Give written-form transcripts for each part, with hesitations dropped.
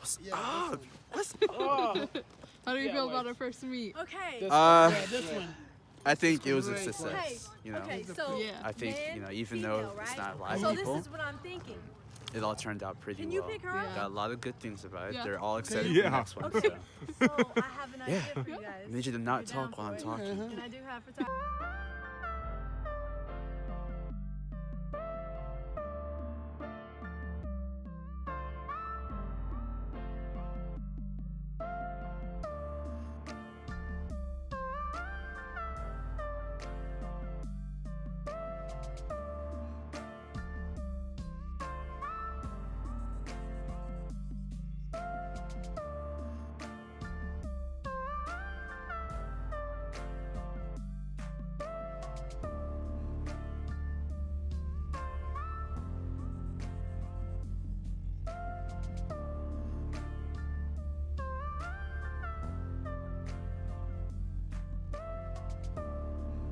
What's up? What's up? How do you feel about our first meet? Okay. This one. I think it was a success. You know, Okay, so Yeah. I think even though it's not live so people, this is what I'm thinking. it all turned out pretty Can you well. pick her up? Got a lot of good things about it. Yeah. They're all excited for the next one. Okay. So. So I have an idea for you guys. I need you to not You're down talk while I'm for it? talking. And I do have photography.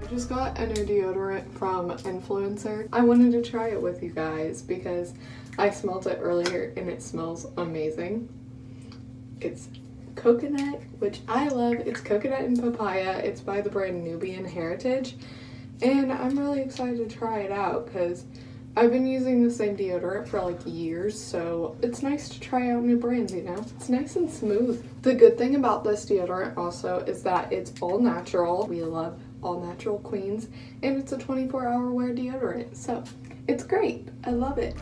I just got a new deodorant from Influencer. I wanted to try it with you guys because I smelled it earlier and it smells amazing. It's coconut, which I love. It's coconut and papaya. It's by the brand Nubian Heritage. And I'm really excited to try it out because I've been using the same deodorant for like years, so it's nice to try out new brands, you know? It's nice and smooth. The good thing about this deodorant also is that it's all natural. We love all natural queens, and it's a 24-hour wear deodorant, so it's great. I love it.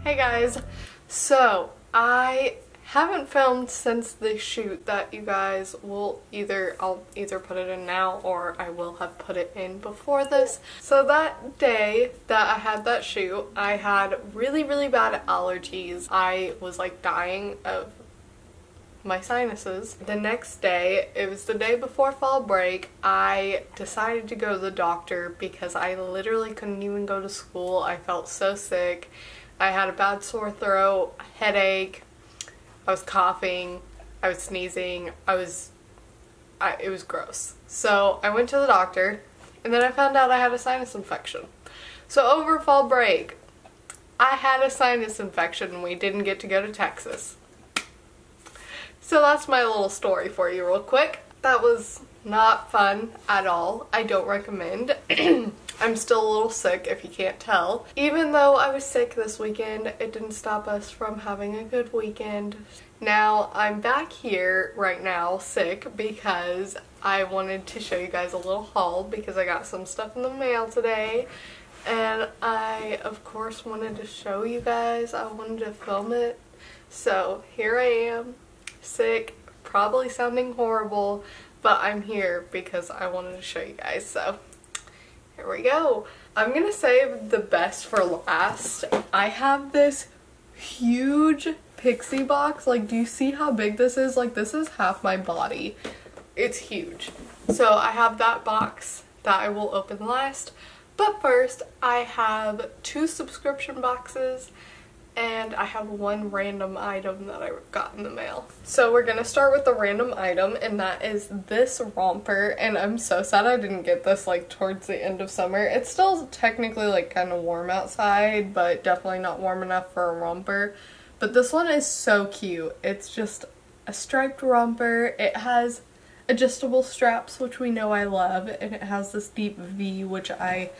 Hey guys, so I haven't filmed since the shoot that you guys will I'll either put it in now or I will have put it in before this. So that day that I had that shoot, I had really bad allergies. I was like dying of my sinuses. The next day, it was the day before fall break, I decided to go to the doctor because I literally couldn't even go to school. I felt so sick. I had a bad sore throat, headache, I was coughing, I was sneezing, it was gross. So I went to the doctor and then I found out I had a sinus infection. So over fall break, I had a sinus infection and we didn't get to go to Texas. So that's my little story for you real quick. That was not fun at all. I don't recommend. I'm still a little sick if you can't tell. Even though I was sick this weekend, it didn't stop us from having a good weekend. Now I'm back here right now sick because I wanted to show you guys a little haul because I got some stuff in the mail today. And I of course wanted to show you guys. I wanted to film it. So here I am, sick, probably sounding horrible, but I'm here because I wanted to show you guys. So here we go. I'm gonna save the best for last. I have this huge pixie box. Like, do you see how big this is? Like, this is half my body. It's huge. So I have that box that I will open last. But first, I have 2 subscription boxes and I have 1 random item that I got in the mail. So we're gonna start with the random item, and that is this romper, and I'm so sad I didn't get this like towards the end of summer. It's still technically like kind of warm outside, but definitely not warm enough for a romper. But this one is so cute. It's just a striped romper. It has adjustable straps, which we know I love, and it has this deep V, which I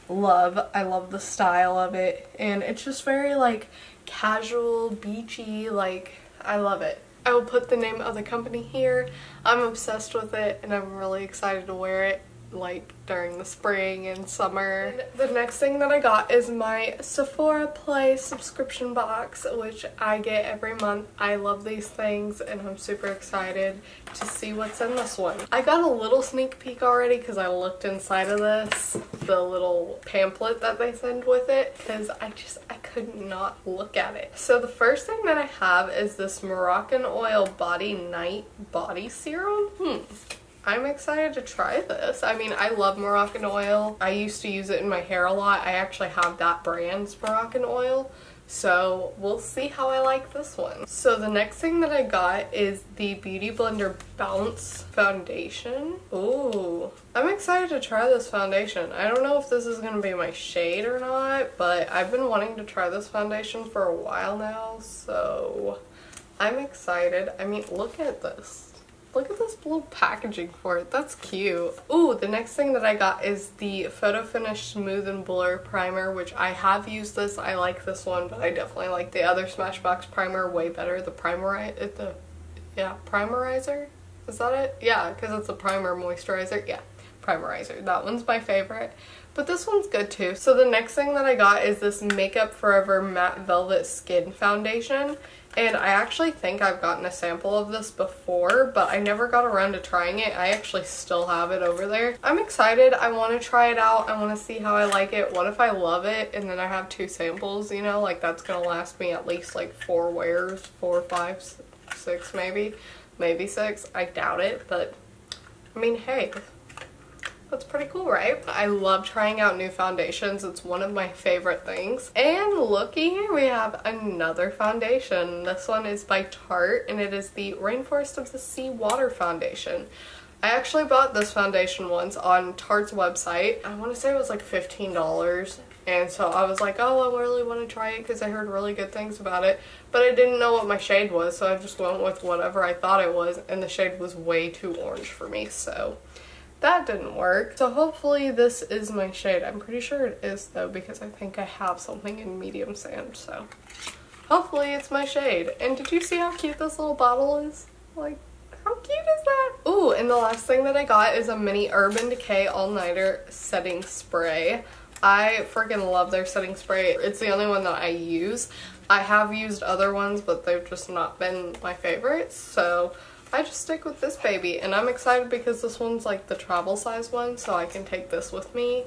love. I love the style of it, and it's just very like casual, beachy, like I love it. I will put the name of the company here. I'm obsessed with it and I'm really excited to wear it like during the spring and summer. And the next thing that I got is my Sephora Play subscription box, which I get every month. I love these things and I'm super excited to see what's in this one. I got a little sneak peek already because I looked inside of this, the little pamphlet that they send with it, because I could not look at it. So the first thing that I have is this Moroccan Oil Body Night Body Serum. I'm excited to try this. I mean, I love Moroccan oil. I used to use it in my hair a lot. I actually have that brand's Moroccan oil. So we'll see how I like this one. So the next thing that I got is the Beauty Blender Bounce Foundation. Ooh, I'm excited to try this foundation. I don't know if this is going to be my shade or not, but I've been wanting to try this foundation for a while now. So I'm excited. I mean, look at this. Look at this little packaging for it. That's cute. Ooh, the next thing that I got is the Photo Finish Smooth and Blur Primer, which I have used this. I like this one, but I definitely like the other Smashbox primer way better. The primerizer? Is that it? Yeah, because it's a primer moisturizer. Yeah, primerizer. That one's my favorite. But this one's good too. So the next thing that I got is this Makeup Forever Matte Velvet Skin Foundation. And I actually think I've gotten a sample of this before, but I never got around to trying it. I actually still have it over there. I'm excited. I want to try it out. I want to see how I like it. What if I love it and then I have 2 samples, you know? Like, that's going to last me at least like 4 wears, 4, 5, 6 maybe. Maybe 6. I doubt it, but I mean, hey. That's pretty cool, right? I love trying out new foundations. It's one of my favorite things. And looky here, we have another foundation. This one is by Tarte, and it is the Rainforest of the Sea Water Foundation. I actually bought this foundation once on Tarte's website. I want to say it was like $15. And so I was like, oh, I really want to try it because I heard really good things about it. But I didn't know what my shade was, so I just went with whatever I thought it was, and the shade was way too orange for me, so that didn't work. So hopefully this is my shade. I'm pretty sure it is though, because I think I have something in medium sand, so hopefully it's my shade. And did you see how cute this little bottle is? Like, how cute is that? Ooh, and the last thing that I got is a mini Urban Decay All-Nighter Setting Spray. I freaking love their setting spray. It's the only one that I use. I have used other ones, but they've just not been my favorites, so I just stick with this baby, and I'm excited because this one's like the travel size one, so I can take this with me.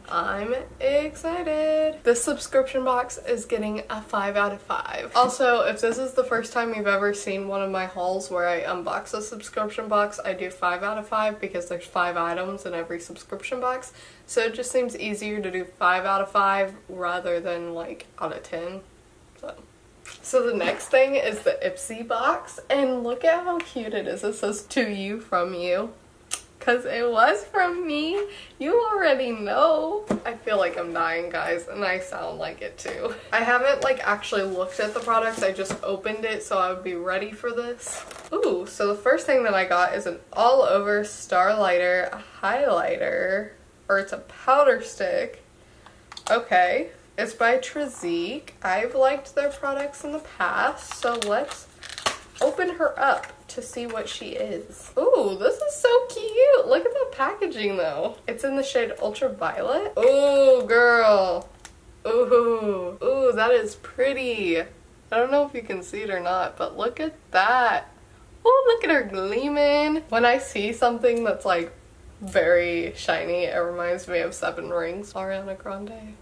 I'm excited. This subscription box is getting a 5 out of 5. Also, if this is the first time you've ever seen one of my hauls where I unbox a subscription box, I do 5 out of 5 because there's 5 items in every subscription box. So it just seems easier to do 5 out of 5 rather than like out of 10. So the next thing is the Ipsy box, and look at how cute it is. It says to you from you, because it was from me. You already know. I feel like I'm dying, guys, and I sound like it too. I haven't like actually looked at the products. I just opened it so I would be ready for this. Ooh, so the first thing that I got is an all over Starlighter highlighter, or it's a powder stick. Okay. It's by Trezeek. I've liked their products in the past, so let's open her up to see what she is. Ooh, this is so cute. Look at the packaging though. It's in the shade Ultraviolet. Ooh, girl. Ooh, ooh, that is pretty. I don't know if you can see it or not, but look at that. Oh, look at her gleaming. When I see something that's like very shiny. It reminds me of Seven Rings, Ariana Grande.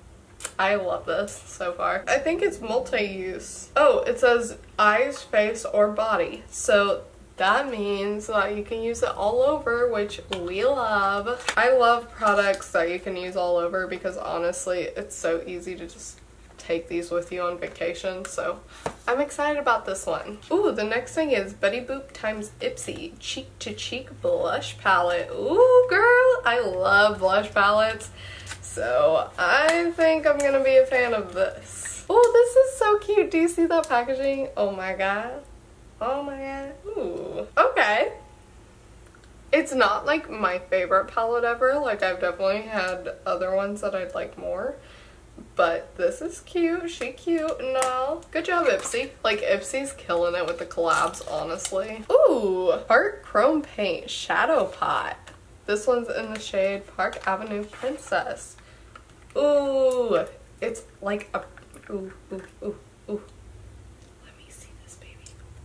I love this so far. I think it's multi-use. Oh, it says eyes, face, or body. So that means that you can use it all over, which we love. I love products that you can use all over because honestly, it's so easy to just take these with you on vacation. So I'm excited about this one. Ooh, the next thing is Betty Boop times Ipsy Cheek to Cheek Blush Palette. Ooh, girl, I love blush palettes. So I think I'm gonna be a fan of this. Oh, this is so cute. Do you see that packaging? Oh my god. Oh my god. Ooh. Okay. It's not like my favorite palette ever. Like I've definitely had other ones that I'd like more. But this is cute. She cute and all. Good job, Ipsy. Like Ipsy's killing it with the collabs, honestly. Ooh. Heart Chrome Paint Shadow Pot. This one's in the shade Park Avenue Princess. Ooh, it's like a, ooh. Let me see this, baby.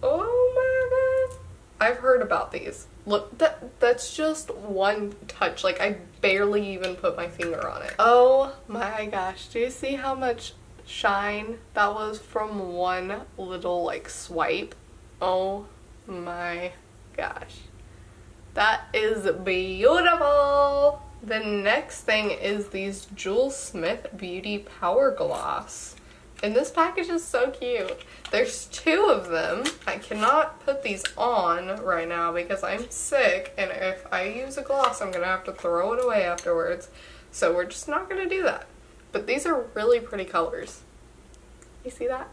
Oh my god. I've heard about these. Look, that's just one touch. Like, I barely even put my finger on it. Oh my gosh. Do you see how much shine that was from one little, like, swipe? Oh my gosh. That is beautiful. The next thing is these Jewel Smith Beauty Power Gloss. And this package is so cute. There's 2 of them. I cannot put these on right now because I'm sick. And if I use a gloss, I'm going to have to throw it away afterwards. So we're just not going to do that. But these are really pretty colors. You see that?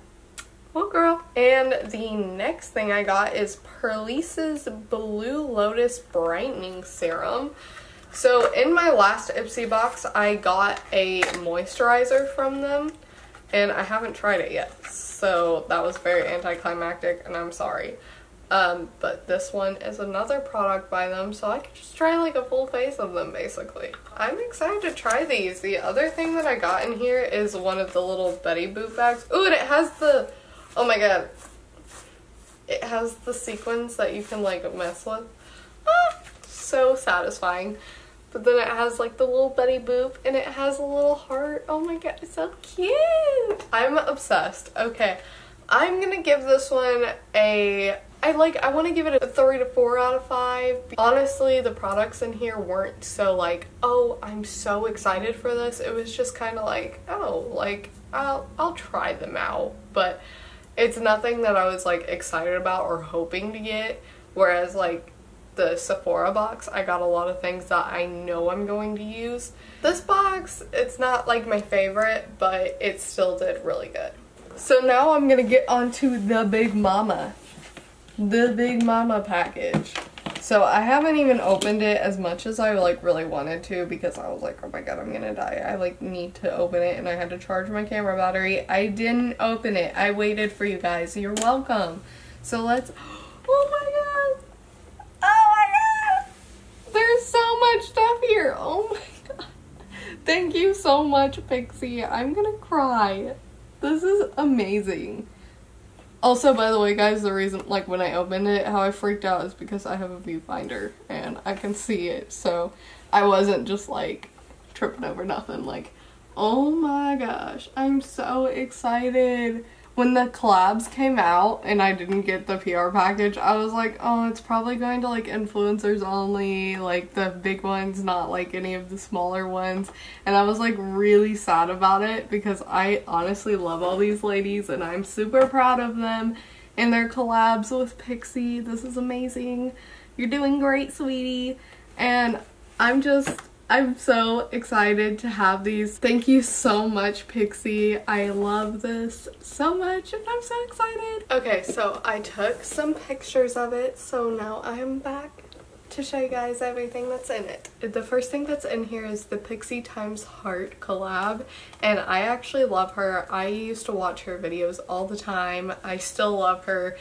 Oh girl. And the next thing I got is Perlice's Blue Lotus Brightening Serum. So in my last Ipsy box, I got a moisturizer from them and I haven't tried it yet. So that was very anticlimactic and I'm sorry. But this one is another product by them, so I could just try like a full face of them basically. I'm excited to try these. The other thing that I got in here is one of the little Betty Boop bags. Ooh, and it has the, oh my god, it has the sequins that you can like mess with. Ah, so satisfying. But then it has like the little Betty Boop and it has a little heart. Oh my god, it's so cute. I'm obsessed. Okay, I'm gonna give this one a, I want to give it a 3 to 4 out of 5. Honestly, the products in here weren't so like, oh, I'm so excited for this. It was just kind of like, oh, like I'll try them out. But it's nothing that I was like excited about or hoping to get. Whereas like the Sephora box, I got a lot of things that I know I'm going to use. This box, it's not like my favorite, but it still did really good. So now I'm gonna get onto the Big Mama. The Big Mama package. So I haven't even opened it as much as I like really wanted to because I was like, oh my god, I'm gonna die. I like need to open it and I had to charge my camera battery. I didn't open it. I waited for you guys. You're welcome. So let's, oh my god. Oh my god. There's so much stuff here. Oh my god. Thank you so much, Pixie. I'm gonna cry. This is amazing. Also, by the way, guys, the reason, like, when I opened it, how I freaked out is because I have a viewfinder and I can see it, so I wasn't just, like, tripping over nothing. Like, oh my gosh, I'm so excited. When the collabs came out and I didn't get the PR package, I was like, oh, it's probably going to, like, influencers only, like, the big ones, not, like, any of the smaller ones. And I was, like, really sad about it because I honestly love all these ladies and I'm super proud of them and their collabs with Pixie. This is amazing. You're doing great, sweetie. And I'm so excited to have these. Thank you so much, Pixie. I love this so much and I'm so excited. Okay, so I took some pictures of it, so now I'm back to show you guys everything that's in it. The first thing that's in here is the Pixie times Heart collab, and I actually love her. I used to watch her videos all the time. I still love her.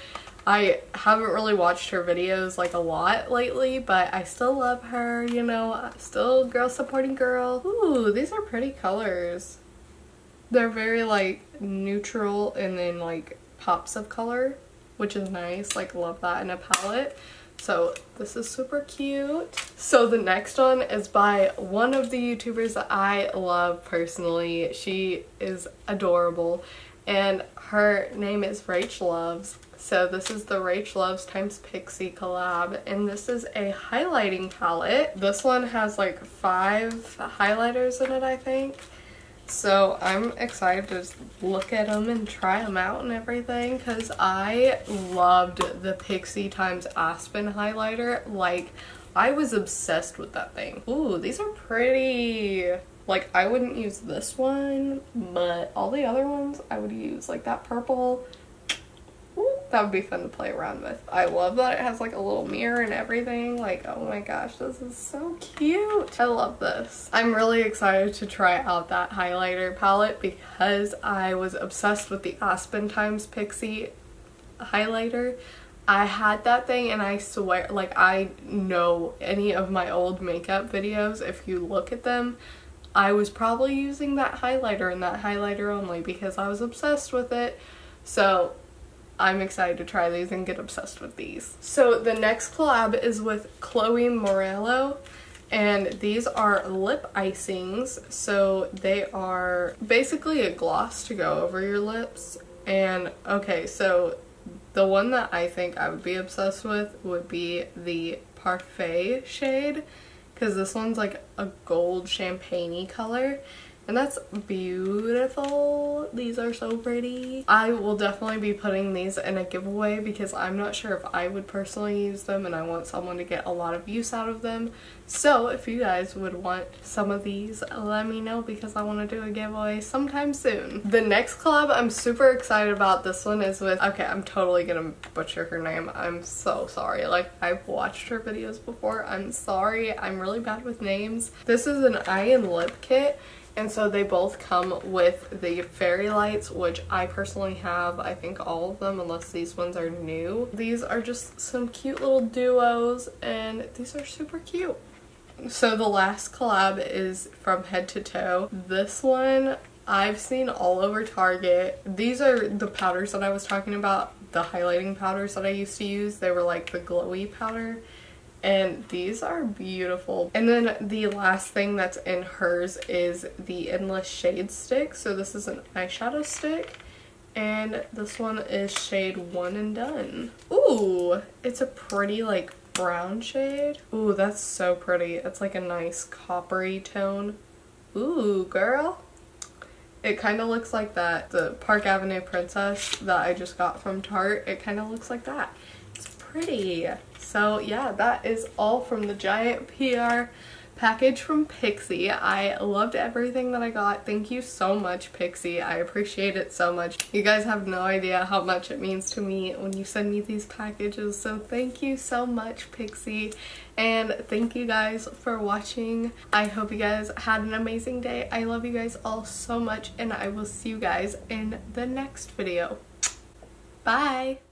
I haven't really watched her videos like a lot lately, but I still love her, you know, still girl supporting girl. Ooh, these are pretty colors. They're very like neutral and then like pops of color, which is nice. Like, love that in a palette. So this is super cute. So the next one is by one of the YouTubers that I love personally. She is adorable and her name is Rach Loves. So this is the Rach Loves times Pixie collab, and this is a highlighting palette. This one has like 5 highlighters in it, I think. So I'm excited to just look at them and try them out and everything, because I loved the Pixie times Aspen highlighter. Like, I was obsessed with that thing. Ooh, these are pretty. Like, I wouldn't use this one, but all the other ones I would use. Like that purple. Ooh, that would be fun to play around with. I love that it has like a little mirror and everything. Like, oh my gosh, this is so cute. I love this. I'm really excited to try out that highlighter palette because I was obsessed with the Aspen times Pixie highlighter. I had that thing and I swear, like, I know any of my old makeup videos, if you look at them, I was probably using that highlighter and that highlighter only because I was obsessed with it. So I'm excited to try these and get obsessed with these. So the next collab is with Chloe Morello, and these are lip icings. So they are basically a gloss to go over your lips. And okay, so the one that I think I would be obsessed with would be the Parfait shade, because this one's like a gold champagne-y color. And that's beautiful. These are so pretty. I will definitely be putting these in a giveaway because I'm not sure if I would personally use them and I want someone to get a lot of use out of them. So if you guys would want some of these, let me know because I want to do a giveaway sometime soon. The next collab I'm super excited about. This one is with, okay, I'm totally gonna butcher her name. I'm so sorry. Like, I've watched her videos before. I'm sorry. I'm really bad with names. This is an eye and lip kit. And so they both come with the fairy lights, which I personally have, I think all of them, unless these ones are new. These are just some cute little duos, and these are super cute. So the last collab is from Head to Toe. This one I've seen all over Target. These are the powders that I was talking about, the highlighting powders that I used to use. They were like the glowy powder. And these are beautiful. And then the last thing that's in hers is the Endless Shade Stick. So this is an eyeshadow stick. And this one is shade One and Done. Ooh, it's a pretty like brown shade. Ooh, that's so pretty. It's like a nice coppery tone. Ooh, girl. It kind of looks like that, the Park Avenue Princess that I just got from Tarte. It kind of looks like that. It's pretty. So yeah, that is all from the giant PR package from Pixie. I loved everything that I got. Thank you so much, Pixie. I appreciate it so much. You guys have no idea how much it means to me when you send me these packages. So thank you so much, Pixie. And thank you guys for watching. I hope you guys had an amazing day. I love you guys all so much, and I will see you guys in the next video. Bye!